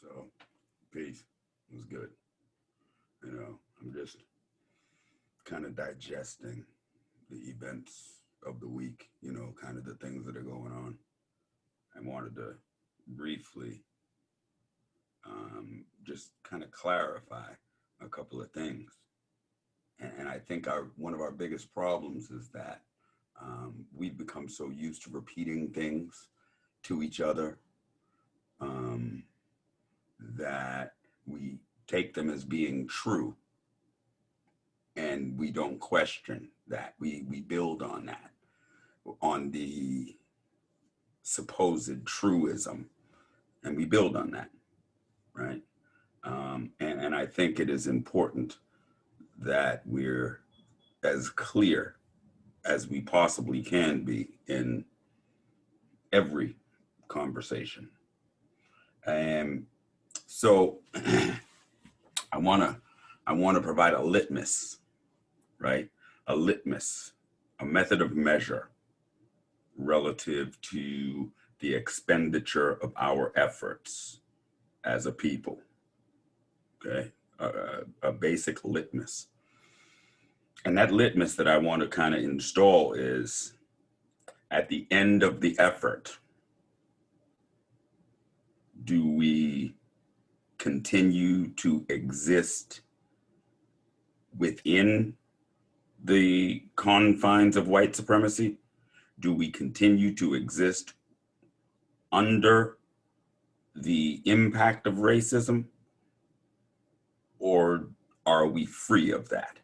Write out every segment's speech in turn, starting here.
So, peace. It was good. I'm just kind of digesting the events of the week, kind of the things that are going on. I wanted to briefly just kind of clarify a couple of things. And I think one of our biggest problems is that we've become so used to repeating things to each other that we take them as being true, and we don't question that. We build on that, on the supposed truism, and we build on that, right? And I think it is important that we're as clear as we possibly can be in every conversation. And so I want to provide a litmus, right? A litmus, a method of measure relative to the expenditure of our efforts as a people, okay? A basic litmus. And that litmus that I want to kind of install is, at the end of the effort, do we continue to exist within the confines of white supremacy? Do we continue to exist under the impact of racism? Or are we free of that?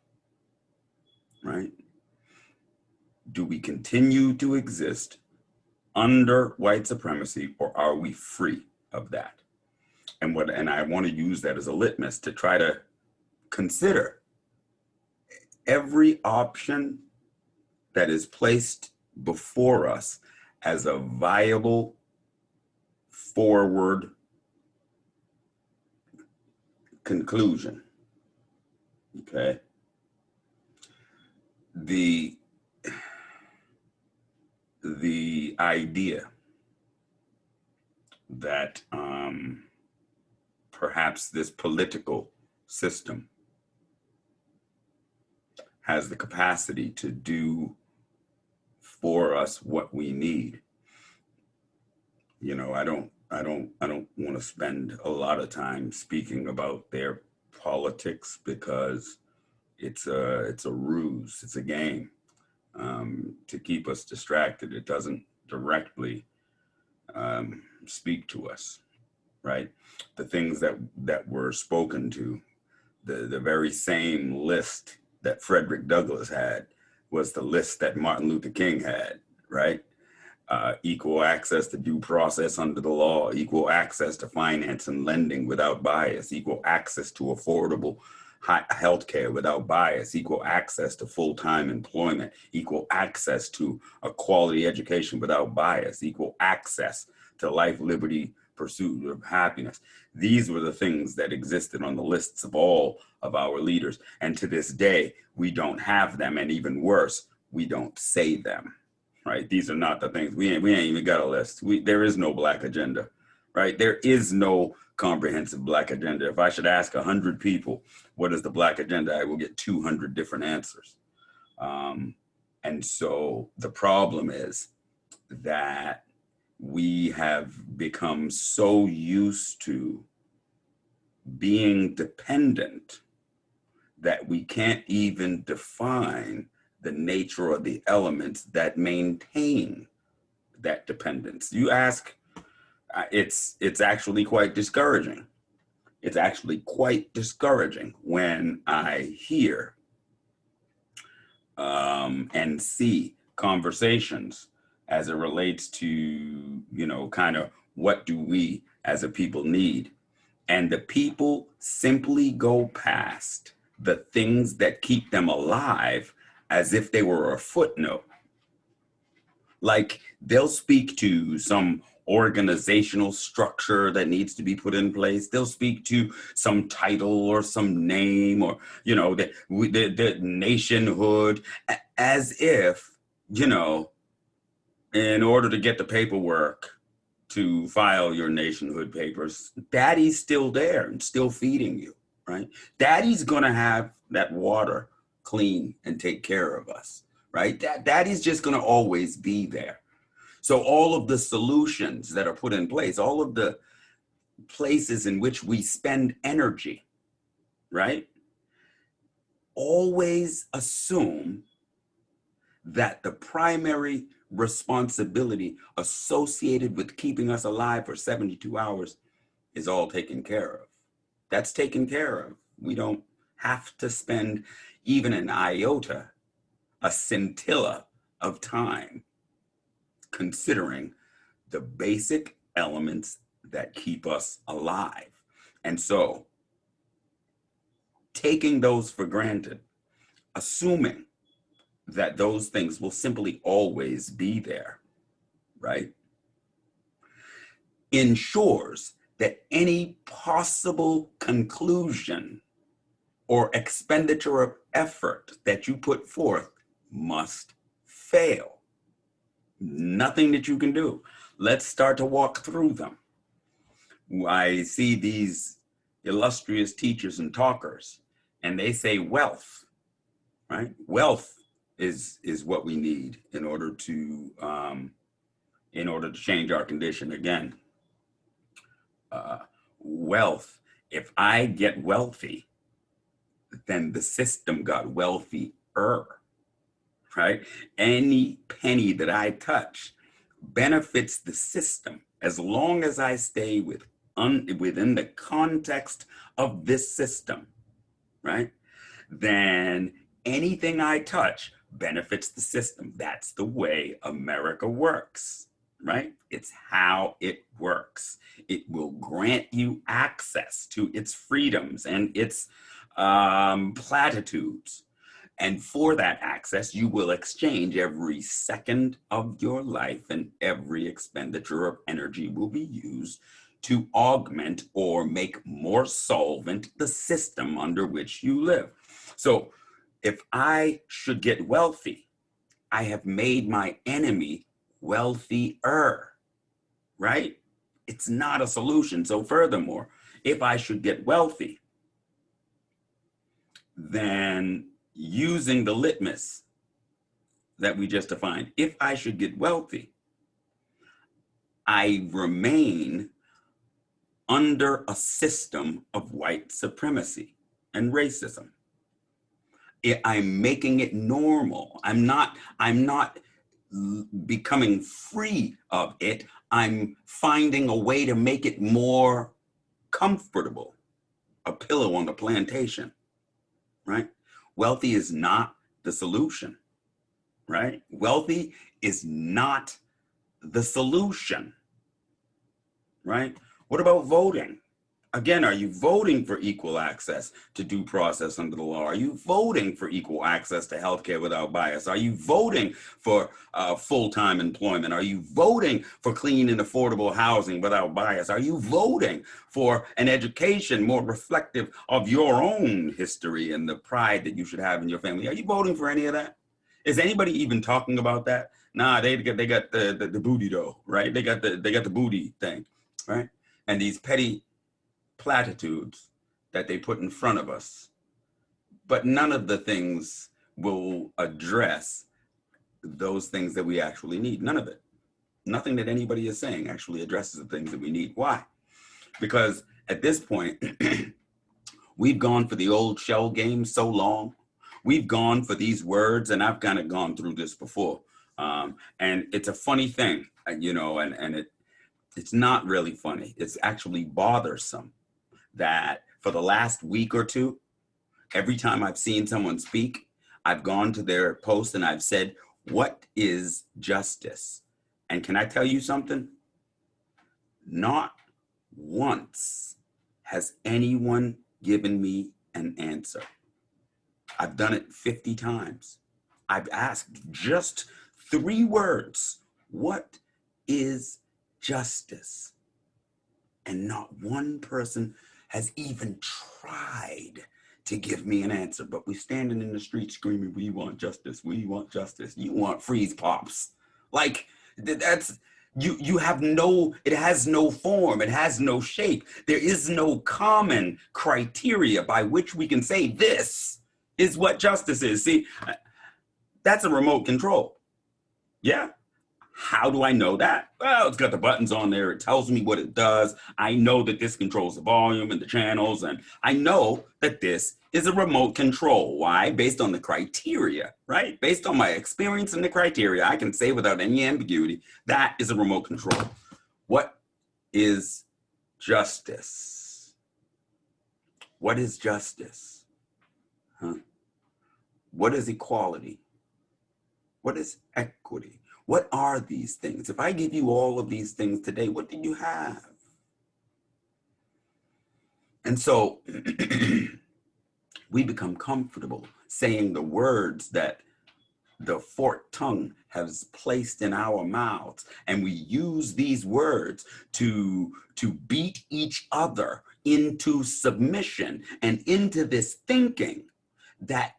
Right? Do we continue to exist under white supremacy, or are we free of that? And I want to use that as a litmus to try to consider every option that is placed before us as a viable forward conclusion. Okay. The idea that perhaps this political system has the capacity to do for us what we need. I don't want to spend a lot of time speaking about their politics, because it's a ruse, it's a game to keep us distracted. It doesn't directly speak to us, right? The things that were spoken to, the very same list that Frederick Douglass had was the list that Martin Luther King had, right? Equal access to due process under the law, equal access to finance and lending without bias, equal access to affordable health care without bias, equal access to full-time employment, equal access to a quality education without bias, equal access to life, liberty, pursuit of happiness. These were the things that existed on the lists of all of our leaders. And to this day, we don't have them. And even worse, we don't say them, right? These are not the things, we ain't even got a list. There is no Black agenda, right? There is no comprehensive Black agenda. If I should ask 100 people, what is the Black agenda? I will get 200 different answers. And so the problem is that we have become so used to being dependent that we can't even define the nature of the elements that maintain that dependence. You ask, it's actually quite discouraging. It's actually quite discouraging when I hear and see conversations as it relates to, kind of what do we as a people need? And the people simply go past the things that keep them alive as if they were a footnote. Like, they'll speak to some organizational structure that needs to be put in place. They'll speak to some title or some name, or, the nationhood, as if, in order to get the paperwork to file your nationhood papers, daddy's still there and still feeding you, right? Daddy's gonna have that water clean and take care of us, right? Daddy's just gonna always be there. So all of the solutions that are put in place, all of the places in which we spend energy, right? Always assume that the primary responsibility associated with keeping us alive for 72 hours is all taken care of. That's taken care of. We don't have to spend even an iota, a scintilla of time considering the basic elements that keep us alive. And so, taking those for granted, assuming that those things will simply always be there, right, ensures that any possible conclusion or expenditure of effort that you put forth must fail. Nothing that you can do. Let's start to walk through them. I see these illustrious teachers and talkers, and they say wealth, right? Wealth is what we need in order to change our condition. Again, wealth. If I get wealthy, then the system got wealthier, right? Any penny that I touch benefits the system as long as I stay within the context of this system, right? Then anything I touch benefits the system. That's the way America works, right? It's how it works. It will grant you access to its freedoms and its platitudes. And for that access, you will exchange every second of your life, and every expenditure of energy will be used to augment or make more solvent the system under which you live. So if I should get wealthy, I have made my enemy wealthier, right? It's not a solution. So furthermore, if I should get wealthy, then using the litmus that we just defined, if I should get wealthy, I remain under a system of white supremacy and racism. I'm making it normal. I'm not becoming free of it. I'm finding a way to make it more comfortable. A pillow on the plantation, right? Wealthy is not the solution, right? Wealthy is not the solution, right? What about voting? Again, are you voting for equal access to due process under the law? Are you voting for equal access to healthcare without bias? Are you voting for full-time employment? Are you voting for clean and affordable housing without bias? Are you voting for an education more reflective of your own history and the pride that you should have in your family? Are you voting for any of that? Is anybody even talking about that? Nah, they got the booty though, right? They got the booty thing, right? And these petty platitudes that they put in front of us, but none of the things will address those things that we actually need. None of it. Nothing that anybody is saying actually addresses the things that we need. Why? Because at this point, we've gone for the old shell game so long. We've gone for these words, and I've kind of gone through this before. And it's a funny thing, you know, and it's not really funny. It's actually bothersome that for the last week or two, every time I've seen someone speak, I've gone to their post and I've said, what is justice? And can I tell you something? Not once has anyone given me an answer. I've done it 50 times. I've asked just 3 words. What is justice? And not one person has even tried to give me an answer, but we're standing in the street screaming, we want justice, we want justice. You want freeze pops. Like, that's You have no, it has no form, it has no shape. There is no common criteria by which we can say this is what justice is. See, that's a remote control. Yeah. How do I know that? Well, it's got the buttons on there. It tells me what it does. I know that this controls the volume and the channels, and I know that this is a remote control. Why? Based on the criteria, right? Based on my experience and the criteria, I can say without any ambiguity, that is a remote control. What is justice? What is justice? Huh? What is equality? What is equity? What are these things? If I give you all of these things today, what do you have? And so we become comfortable saying the words that the forked tongue has placed in our mouths. And we use these words to beat each other into submission and into this thinking that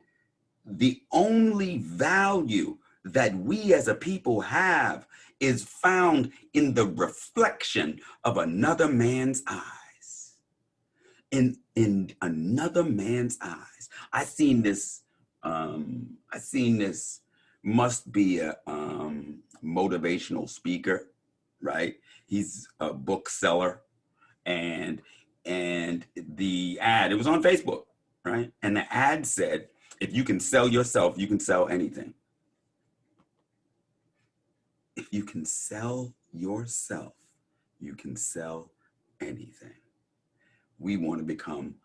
the only value that we as a people have is found in the reflection of another man's eyes. In another man's eyes. I seen this must be a motivational speaker, right? He's a bookseller, and the ad, it was on Facebook, right? And the ad said, if you can sell yourself, you can sell anything. If you can sell yourself, you can sell anything. We want to become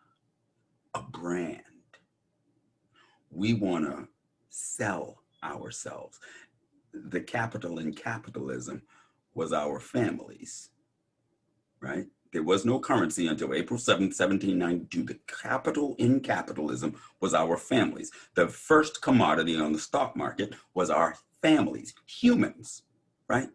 a brand. We want to sell ourselves. The capital in capitalism was our families, right? There was no currency until April 7th, 1792. The capital in capitalism was our families. The first commodity on the stock market was our families, humans, right?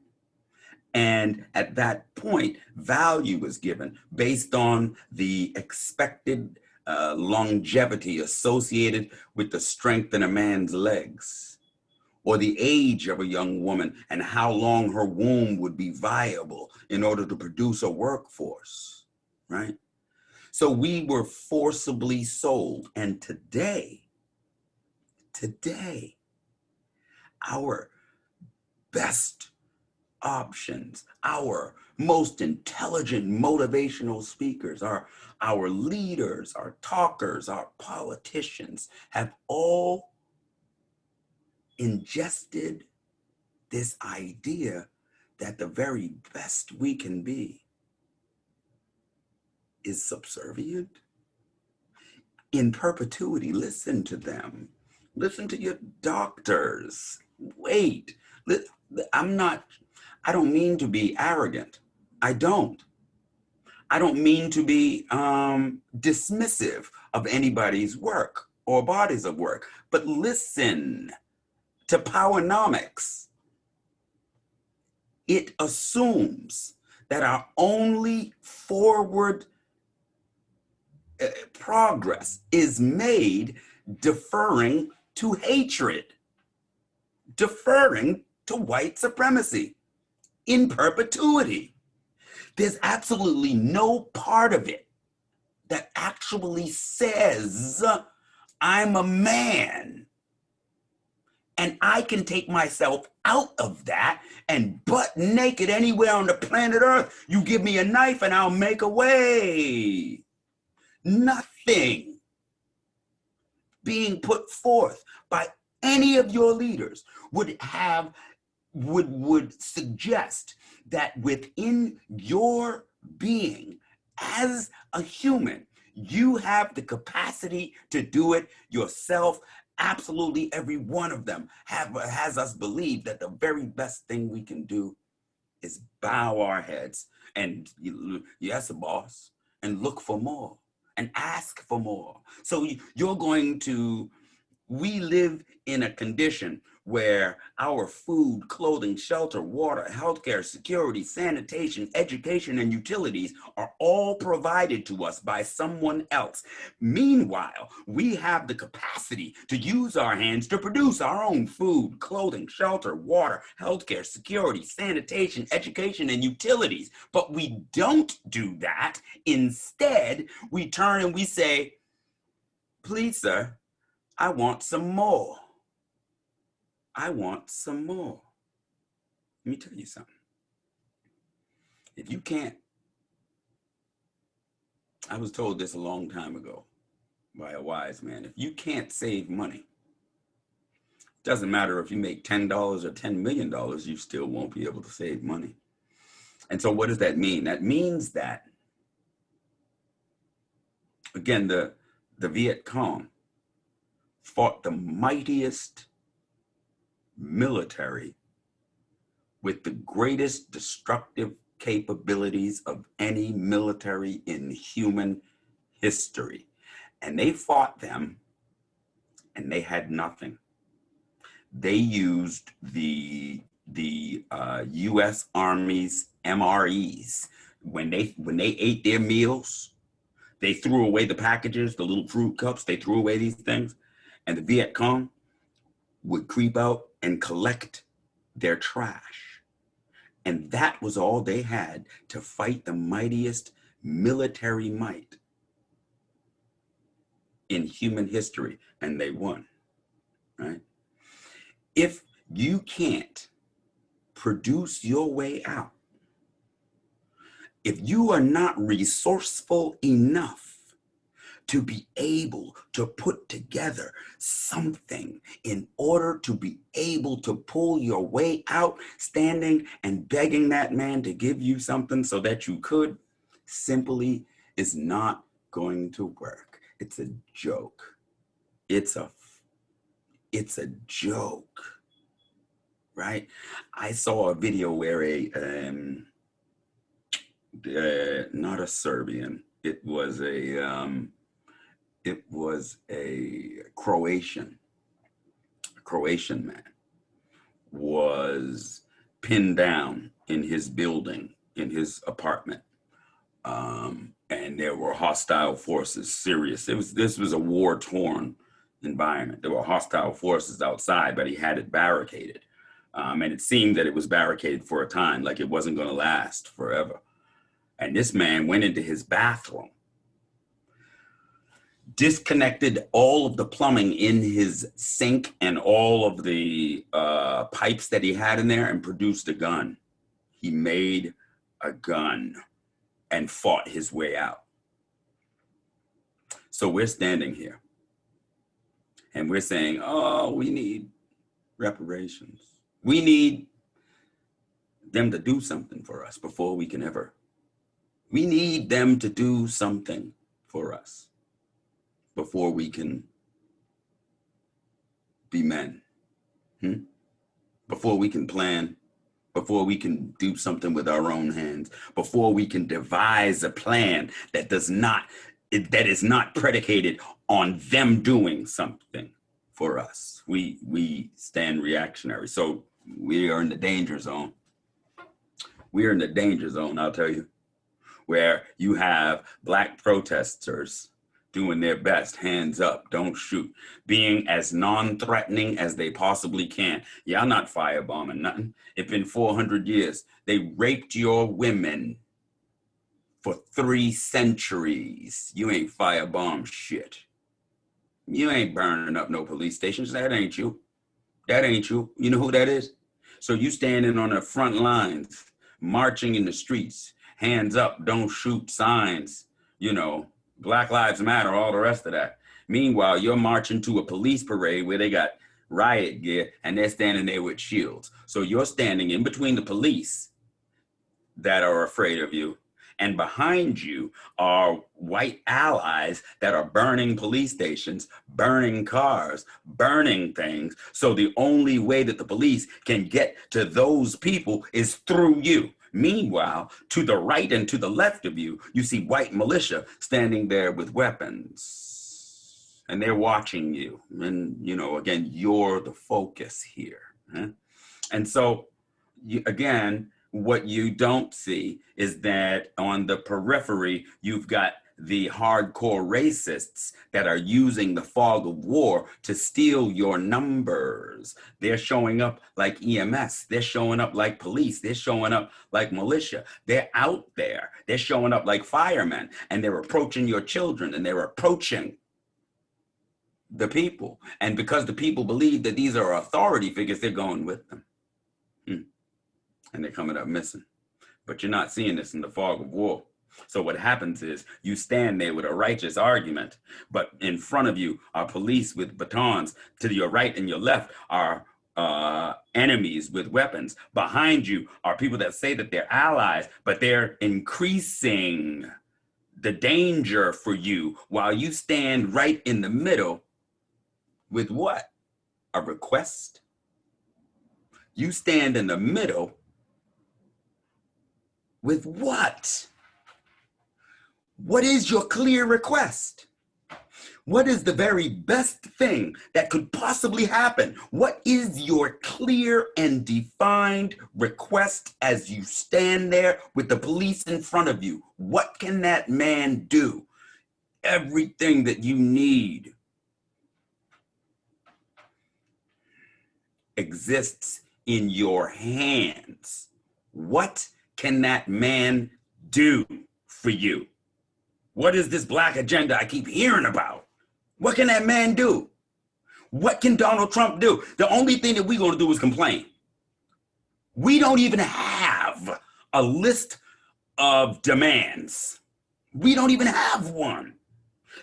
And at that point, value was given based on the expected longevity associated with the strength in a man's legs, or the age of a young woman and how long her womb would be viable in order to produce a workforce, right? So we were forcibly sold. And today, our best options, our most intelligent motivational speakers, our leaders, our talkers, our politicians have all ingested this idea that the very best we can be is subservient in perpetuity. Listen to them. Listen to your doctors. Wait, I don't mean to be arrogant. I don't mean to be dismissive of anybody's work or bodies of work, but listen to Powernomics. It assumes that our only forward progress is made deferring to hatred, deferring to white supremacy in perpetuity. There's absolutely no part of it that actually says, I'm a man and I can take myself out of that and butt naked anywhere on the planet Earth. You give me a knife and I'll make a way. Nothing being put forth by any of your leaders would suggest that within your being as a human, you have the capacity to do it yourself. Absolutely every one of them has us believe that the very best thing we can do is bow our heads and, yes, boss, and look for more and ask for more. So we live in a condition where our food, clothing, shelter, water, healthcare, security, sanitation, education, and utilities are all provided to us by someone else. Meanwhile, we have the capacity to use our hands to produce our own food, clothing, shelter, water, healthcare, security, sanitation, education, and utilities. But we don't do that. Instead, we turn and we say, please, sir, I want some more. I want some more. Let me tell you something. If you can't, I was told this a long time ago by a wise man. If you can't save money, it doesn't matter if you make $10 or $10 million, you still won't be able to save money. And so what does that mean? That means that, again, the Viet Cong fought the mightiest military with the greatest destructive capabilities of any military in human history. And they fought them and they had nothing. They used the US Army's MREs. When they ate their meals, they threw away the packages, the little fruit cups, they threw away these things. And the Viet Cong would creep out and collect their trash. And that was all they had to fight the mightiest military might in human history. And they won, right? If you can't produce your way out, if you are not resourceful enough to be able to put together something in order to be able to pull your way out, standing and begging that man to give you something so that you could, simply is not going to work. It's a joke. It's a joke, right? I saw a video where not a Serbian, it was a Croatian man was pinned down in his building, in his apartment. And there were hostile forces, serious. This was a war-torn environment. There were hostile forces outside, but he had it barricaded. And it seemed that it was barricaded for a time, like it wasn't gonna last forever. And this man went into his bathroom, disconnected all of the plumbing in his sink and all of the pipes that he had in there, and produced a gun. He made a gun and fought his way out. So we're standing here and we're saying, oh, we need reparations. We need them to do something for us before we can ever. We need them to do something for us before we can be men, before we can plan, before we can do something with our own hands, before we can devise a plan that is not predicated on them doing something for us. We stand reactionary. So we are in the danger zone. We are in the danger zone, I'll tell you, where you have Black protesters doing their best, hands up, don't shoot, being as non-threatening as they possibly can. Y'all not firebombing nothing. It's been 400 years. They raped your women for 3 centuries. You ain't firebomb shit. You ain't burning up no police stations. That ain't you. That ain't you. You know who that is? So you standing on the front lines, marching in the streets, hands up, don't shoot signs, you know, Black Lives Matter, all the rest of that. Meanwhile, you're marching to a police parade where they got riot gear and they're standing there with shields. So you're standing in between the police that are afraid of you, and behind you are white allies that are burning police stations, burning cars, burning things. So the only way that the police can get to those people is through you. Meanwhile, to the right and to the left of you, you see white militia standing there with weapons. and they're watching you. And, you know, again, you're the focus here. Huh? And so, again, what you don't see is that on the periphery, you've got the hardcore racists that are using the fog of war to steal your numbers. They're showing up like EMS. They're showing up like police. They're showing up like militia. They're out there. They're showing up like firemen, and they're approaching your children, and they're approaching the people. And because the people believe that these are authority figures, they're going with them. And they're coming up missing. But you're not seeing this in the fog of war. So what happens is you stand there with a righteous argument, but in front of you are police with batons. To your right and your left are enemies with weapons. Behind you are people that say that they're allies, but they're increasing the danger for you while you stand right in the middle with what? A request. You stand in the middle with what? What is your clear request? What is the very best thing that could possibly happen? What is your clear and defined request as you stand there with the police in front of you? What can that man do? Everything that you need exists in your hands. What can that man do for you? What is this black agenda I keep hearing about? What can that man do? What can Donald Trump do? The only thing that we're going to do is complain. We don't even have a list of demands. We don't even have one.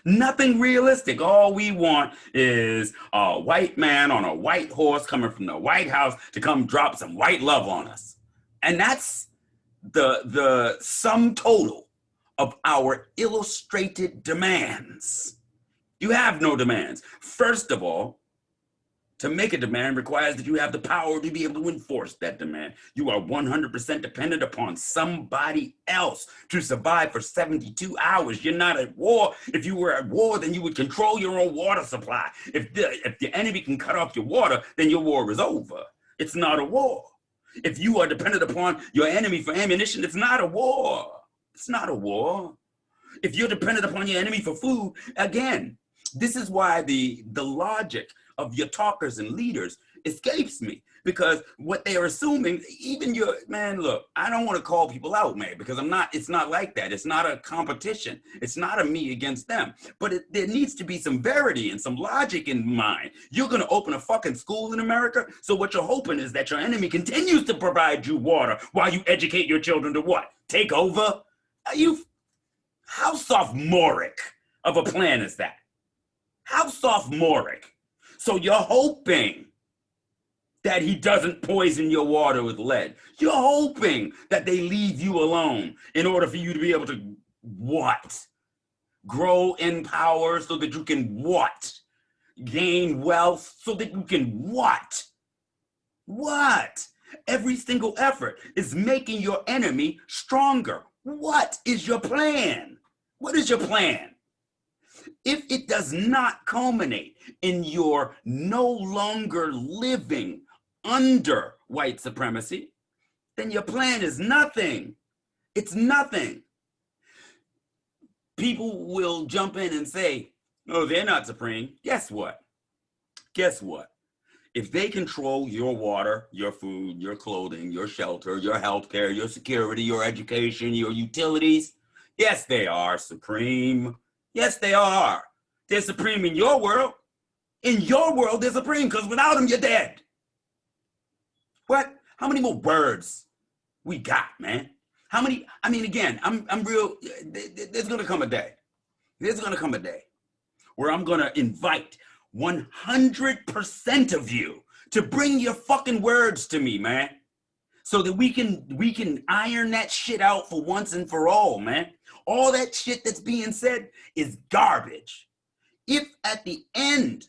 Nothing realistic. All we want is a white man on a white horse coming from the White House to come drop some white love on us. And that's the sum total of our illustrated demands. You have no demands. First of all, to make a demand requires that you have the power to be able to enforce that demand. You are 100% dependent upon somebody else to survive for 72 hours. You're not at war. If you were at war, then you would control your own water supply. If the enemy can cut off your water, then your war is over. It's not a war. If you are dependent upon your enemy for ammunition, it's not a war. It's not a war. If you're dependent upon your enemy for food, again, this is why the logic of your talkers and leaders escapes me, because what they are assuming, even your, man, look, I don't want to call people out, man, because it's not like that. It's not a competition. It's not a me against them, but there needs to be some verity and some logic in mind. You're going to open a fucking school in America. So what you're hoping is that your enemy continues to provide you water while you educate your children to what? Take over? How sophomoric of a plan is that? How sophomoric? So you're hoping that he doesn't poison your water with lead. You're hoping that they leave you alone in order for you to be able to what? Grow in power so that you can what? Gain wealth so that you can what? What? Every single effort is making your enemy stronger. What is your plan? What is your plan? If it does not culminate in your no longer living under white supremacy, then your plan is nothing. It's nothing. People will jump in and say, oh, they're not supreme. Guess what? Guess what? If they control your water, your food, your clothing, your shelter, your healthcare, your security, your education, your utilities, yes, they are supreme. Yes, they are. They're supreme in your world. In your world, they're supreme, because without them, you're dead. What? How many more words we got, man? How many? I mean, again, I'm real. There's going to come a day. There's going to come a day where I'm going to invite 100% of you to bring your fucking words to me, man, so that we can iron that shit out for once and for all, man. All that shit that's being said is garbage. If at the end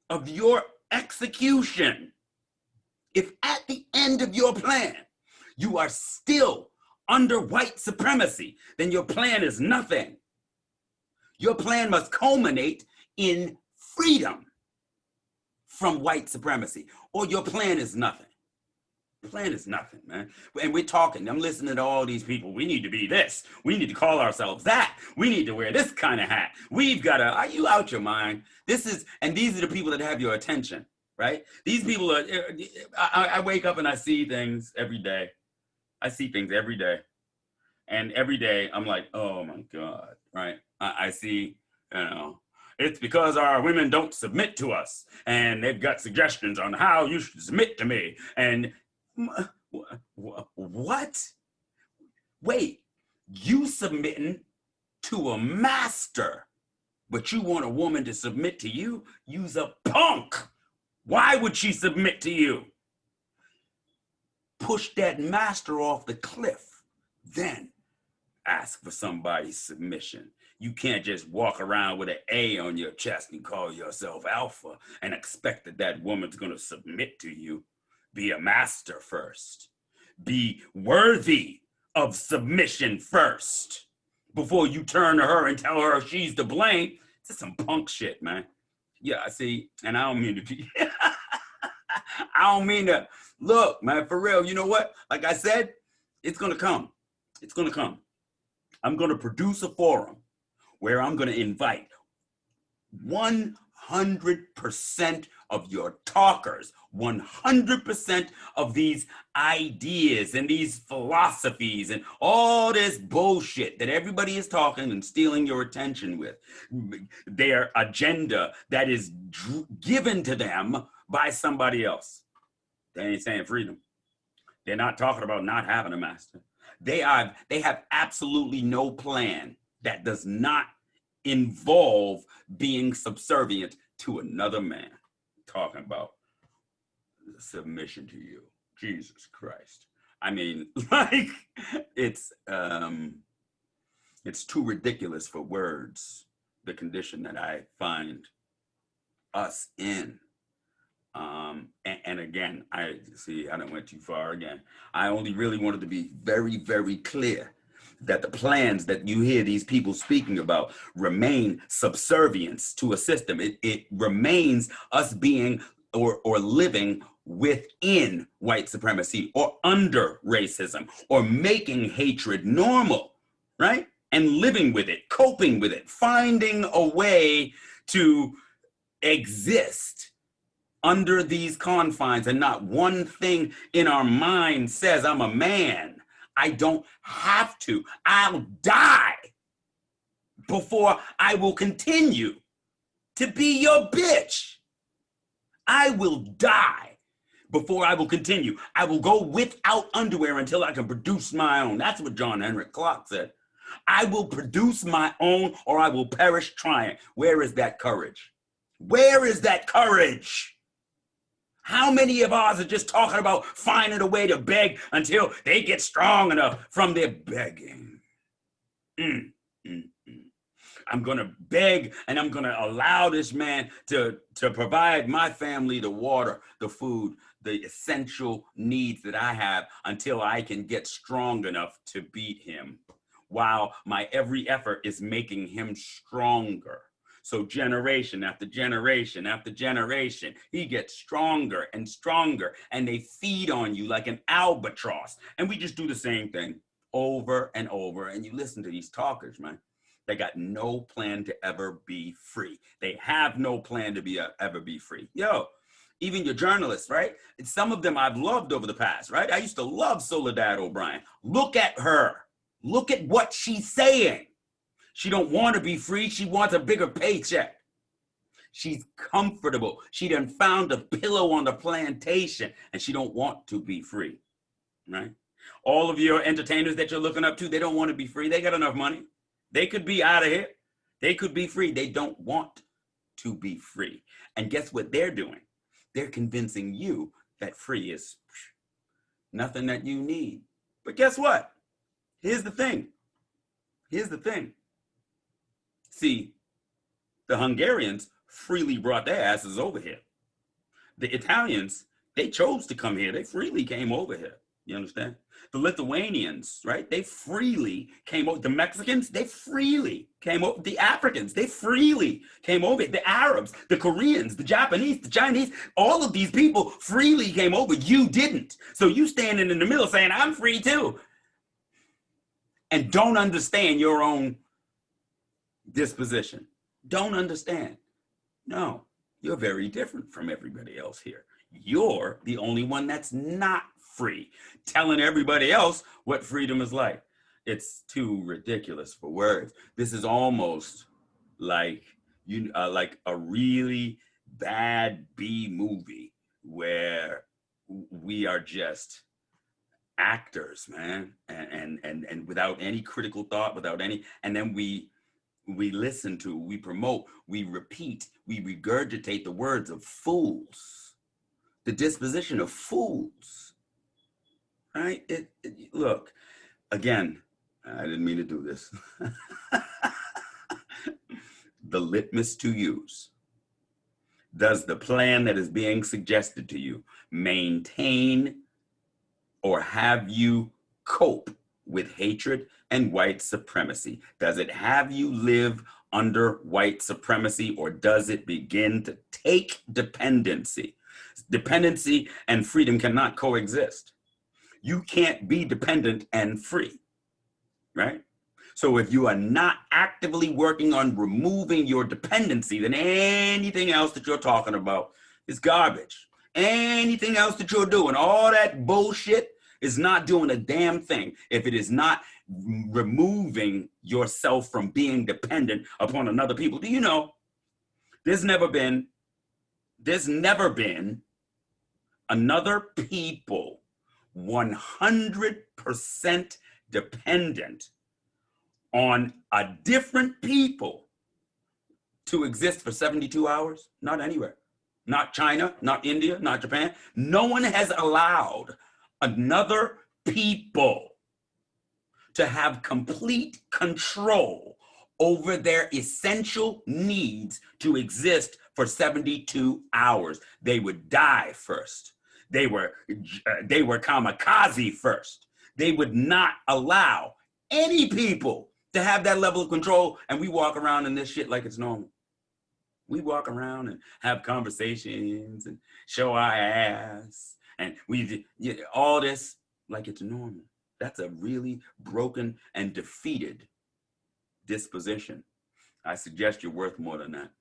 of your execution, if at the end of your plan, you are still under white supremacy, then your plan is nothing. Your plan must culminate in freedom from white supremacy, or your plan is nothing. Plan is nothing, man. And we're talking, I'm listening to all these people. We need to be this. We need to call ourselves that. We need to wear this kind of hat. We've got to, are you out your mind? And these are the people that have your attention, right? These people are, I wake up and I see things every day. I see things every day. And every day I'm like, oh my God, right? I see, it's because our women don't submit to us. And they've got suggestions on how you should submit to me. And what? Wait, you submitting to a master, but you want a woman to submit to you? You's a punk. Why would she submit to you? Push that master off the cliff, then ask for somebody's submission. You can't just walk around with an A on your chest and call yourself alpha and expect that that woman's gonna submit to you. Be a master first. Be worthy of submission first before you turn to her and tell her she's to blame. It's some punk shit, man. Yeah, I see, and I don't mean to be, I don't mean to, look, man, for real, you know what? Like I said, it's gonna come. It's gonna come. I'm gonna produce a forum where I'm gonna invite 100% of your talkers, 100% of these ideas and these philosophies and all this bullshit that everybody is talking and stealing your attention with, their agenda that is given to them by somebody else. They ain't saying freedom. They're not talking about not having a master. They have absolutely no plan that does not involve being subservient to another man. Talking about submission to you. Jesus Christ. I mean, like, it's too ridiculous for words, the condition that I find us in. And again, I don't went too far again. I only really wanted to be very, very clear that the plans that you hear these people speaking about remain subservience to a system. It remains us being or living within white supremacy or under racism or making hatred normal, right? And living with it, coping with it, finding a way to exist under these confines, and not one thing in our mind says, I'm a man. I don't have to. I'll die before I will continue to be your bitch. I will die before I will continue. I will go without underwear until I can produce my own. That's what John Henrik Clarke said. I will produce my own or I will perish trying. Where is that courage? Where is that courage? How many of us are just talking about finding a way to beg until they get strong enough from their begging? I'm going to beg and I'm going to allow this man to provide my family the water, the food, the essential needs that I have until I can get strong enough to beat him, while my every effort is making him stronger. So generation after generation after generation, he gets stronger and stronger, and they feed on you like an albatross. And we just do the same thing over and over. And you listen to these talkers, man. They got no plan to ever be free. They have no plan to ever be free. Yo, even your journalists, right? And some of them I've loved over the past, right? I used to love Soledad O'Brien. Look at her. Look at what she's saying. She don't want to be free. She wants a bigger paycheck. She's comfortable. She done found a pillow on the plantation and she don't want to be free, right? All of your entertainers that you're looking up to, they don't want to be free. They got enough money. They could be out of here. They could be free. They don't want to be free. And guess what they're doing? They're convincing you that free is nothing that you need. But guess what? Here's the thing. Here's the thing. See, the Hungarians freely brought their asses over here. The Italians, they chose to come here. They freely came over here. You understand? The Lithuanians, right? They freely came over. The Mexicans, they freely came over. The Africans, they freely came over. The Arabs, the Koreans, the Japanese, the Chinese, all of these people freely came over. You didn't. So you standing in the middle saying, I'm free too, and don't understand your own disposition. Don't understand. No, you're very different from everybody else here. You're the only one that's not free, telling everybody else what freedom is like. It's too ridiculous for words. This is almost like like a really bad B movie where we are just actors, man, and without any critical thought, without any, and then we listen to, we promote, we repeat, we regurgitate the words of fools, the disposition of fools, right? Look, again, I didn't mean to do this. The litmus to use. Does the plan that is being suggested to you maintain or have you cope with hatred and white supremacy? Does it have you live under white supremacy, or does it begin to take dependency? Dependency and freedom cannot coexist. You can't be dependent and free, right? So if you are not actively working on removing your dependency, then anything else that you're talking about is garbage. Anything else that you're doing, all that bullshit, is not doing a damn thing if it is not removing yourself from being dependent upon another people. Do you know, there's never been another people 100% dependent on a different people to exist for 72 hours? Not anywhere. Not China, not India, not Japan. No one has allowed another people to have complete control over their essential needs to exist for 72 hours. They would die first. They were kamikaze first. They would not allow any people to have that level of control, and we walk around in this shit like it's normal. We walk around and have conversations and show our ass, and we all this like it's normal. That's a really broken and defeated disposition. I suggest you're worth more than that.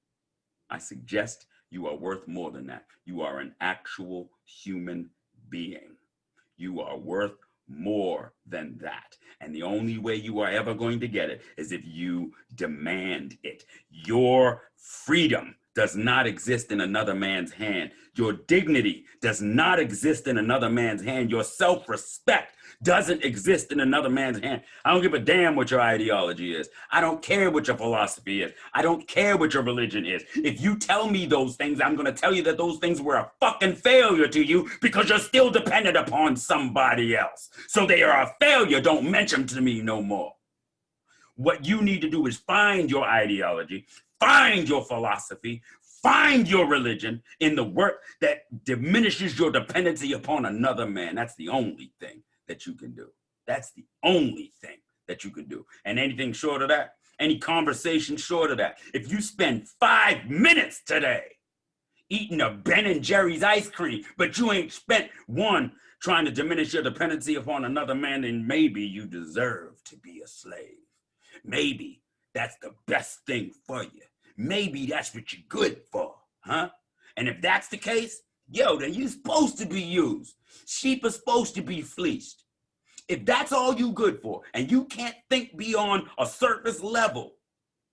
I suggest you are worth more than that. You are an actual human being. You are worth more than that. And the only way you are ever going to get it is if you demand it. Your freedom does not exist in another man's hand. Your dignity does not exist in another man's hand. Your self-respect doesn't exist in another man's hand. I don't give a damn what your ideology is. I don't care what your philosophy is. I don't care what your religion is. If you tell me those things, I'm going to tell you that those things were a fucking failure to you because you're still dependent upon somebody else. So they are a failure. Don't mention to me no more. What you need to do is find your ideology, find your philosophy, find your religion in the work that diminishes your dependency upon another man. That's the only thing that you can do. That's the only thing that you can do. And anything short of that, any conversation short of that, if you spend 5 minutes today eating a Ben & Jerry's ice cream, but you ain't spent one trying to diminish your dependency upon another man, then maybe you deserve to be a slave. Maybe that's the best thing for you. Maybe that's what you're good for, huh? And if that's the case, yo, then you're supposed to be used. Sheep are supposed to be fleeced. If that's all you good for, and you can't think beyond a surface level,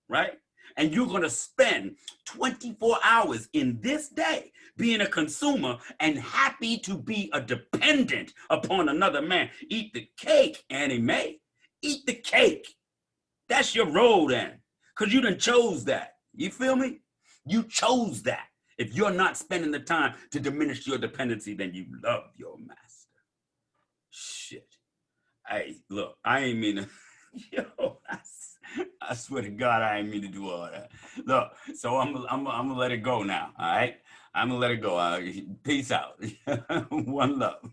right? And you're gonna spend 24 hours in this day being a consumer and happy to be a dependent upon another man, eat the cake, Annie Mae. Eat the cake. That's your role then, because you done chose that. You feel me? You chose that. If you're not spending the time to diminish your dependency, then you love your master. Shit. Hey, look, I ain't mean to, yo, I swear to God, I ain't mean to do all that. Look, so I'm gonna let it go now, all right? I'm gonna let it go. Peace out. One love.